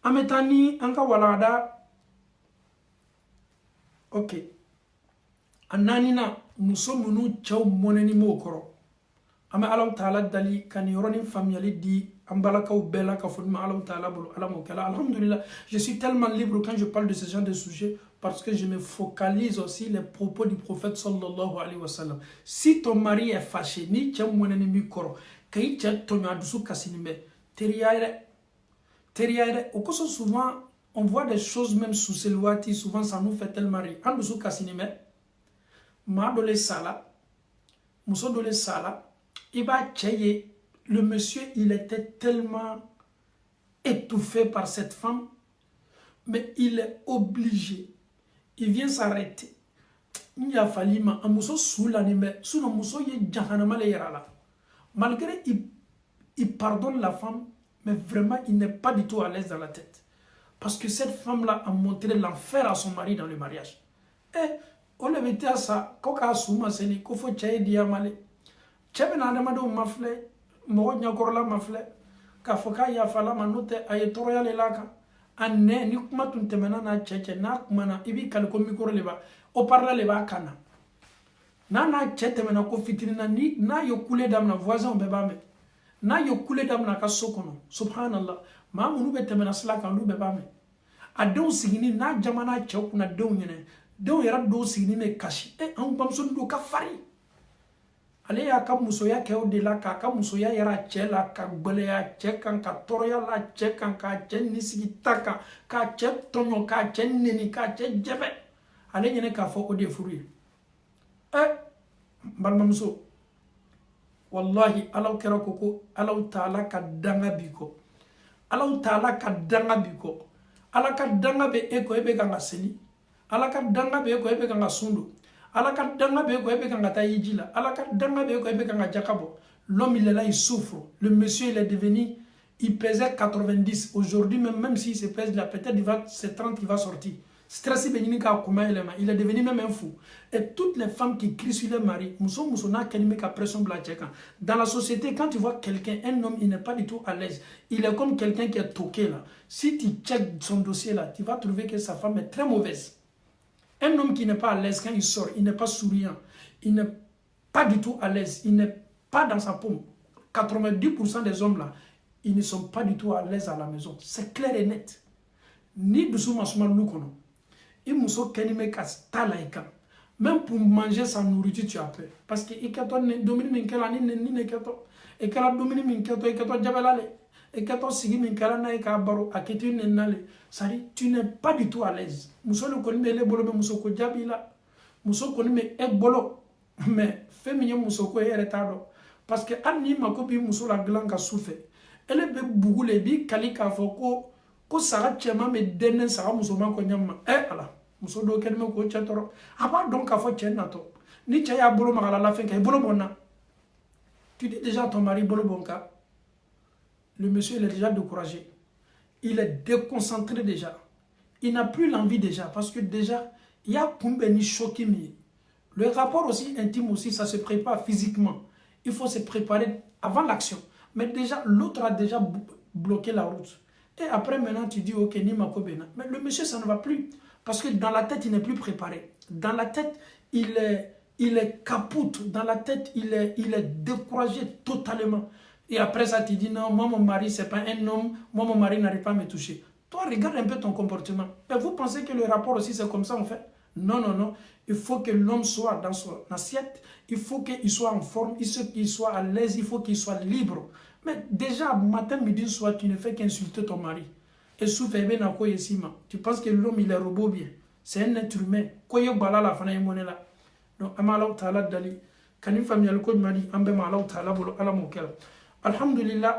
Ametani anka walada. Ok. Ananina muso munu chaw moneni mokoro. Ame Allah Ta'ala dali kan yoroni familiali di ambalakaw bela ka fonma Allah Ta'ala bolo Allah mokala. Alhamdulillah, je suis tellement libre quand je parle de ce genre de sujet parce que je me focalise aussi les propos du prophète sallallahu alayhi wa sallam. Si ton mari est fâché, ni chaw moneni mikoro, kay chaw tonyo adusu kasinime, teriyaire. Au cours souvent, on voit des choses même sous Selwati, souvent ça nous fait tellement rire. En dessous kasinime, ma dole sala, muso dole sala, iba tcheye, le monsieur il était tellement étouffé par cette femme, mais il est obligé, il vient s'arrêter. Il y a fallu un muso sous l'anime, sous le muso il jahanama le yarala. Malgré il pardonne la femme, mais vraiment il n'est pas du tout à l'aise dans la tête. Parce que cette femme-là a montré l'enfer à son mari dans le mariage. Et on le mettait à ça, quand on a souma seni, qu'il faut tchaye diamale. Tchaye na demado mafle, mo nyakorla mafle, ka foka ya fala manote ayetoroya lelaka. Anne ni kuma tuntemena na tcheche na kumana ibi kaliko mikoro leba, o parla leba kana. Na tchete mena ko fitrina ni na yo kule dam na voisin bebame. Na yo kule dam na ka sokono. Subhanallah. Ma munu be temena sla kan lu bebame. A don sigini na jamana chew kuna don nyene. Don yara do sigini me kashi. An bamso ndo ka fari. Ale ya ka muso ya ke odela ka muso ya yara chela ka gbele ya chekan ka toroya la chekan ka chen ni sigitaka ka che tonyo ka chen neni ka che jebe. Ale nyene ka fo ode furi. Balmamso. Wallahi Allah kera koko Allah Ta'ala ka danga biko. Allah Ta'ala ka danga biko. Allah ka danga be eko ebe ganga seli. Allah ka danga be eko ebe ganga sundu. Allah ka danga be eko ebe ganga tayijila. Allah ka danga be eko ebe ganga jakabo. L'homme il est là, il souffre. Le monsieur il est devenu, il pesait 90. Aujourd'hui même s'il se pèse là, peut-être c'est 30 il va sortir. Stressé il est devenu même un fou. Et toutes les femmes qui crient sur leur mari, dans la société, quand tu vois quelqu'un, un homme, il n'est pas du tout à l'aise. Il est comme quelqu'un qui est toqué là. Si tu checkes son dossier là, tu vas trouver que sa femme est très mauvaise. Un homme qui n'est pas à l'aise quand il sort, il n'est pas souriant, il n'est pas du tout à l'aise, il n'est pas dans sa paume. 90% des hommes là, ils ne sont pas du tout à l'aise à la maison. C'est clair et net. Ni de soumasuma nous connaissons. Il muso kenime kastalaika. Même pour manger sa nourriture, tu as peur. Parce que ikato domini minkela ni neketo. Ekala domini minketo, ekato jabelale. Ekato sigi minkela na eka baro, aketu nenale. Sari, tu n'es pas du tout à l'aise. Muso le konime le bolo, mais muso ko jabila. Muso konime e bolo. Mais féminin muso ko e retado. Parce que anni makobi muso la glanka souffre. Elle be bougule bi kalika foko. Ko sara chema me denen sara musulman ko nyamma ala muso do ken me ko chatoro aba donc a fo chenna to ni chaya bolo magala la fin kay bolo bonna tu dis déjà ton mari bolo bonka le monsieur il est déjà découragé il est déconcentré déjà il n'a plus l'envie déjà parce que déjà il y a kumbe ni shokimi le rapport aussi intime aussi ça se prépare physiquement il faut se préparer avant l'action mais déjà l'autre a déjà bloqué la route. Et après, maintenant, tu dis, ok, ni makobena. Mais le monsieur, ça ne va plus. Parce que dans la tête, il n'est plus préparé. Dans la tête, il est capoute. Dans la tête, il est découragé totalement. Et après ça, tu dis, non, moi, mon mari, ce n'est pas un homme. Moi, mon mari n'arrive pas à me toucher. Toi, regarde un peu ton comportement. Mais vous pensez que le rapport aussi, c'est comme ça, en fait? Non, non, non. Il faut que l'homme soit dans son assiette. Il faut qu'il soit en forme. Il faut qu'il soit à l'aise. Il faut qu'il soit libre. Mais déjà, matin, midi, soir, tu ne fais qu'insulter ton mari. Et tu penses que l'homme, il est robot bien. C'est un être humain. Donc, Allah Ta'ala dali. Quand une famille a le code mari, Alhamdulillah.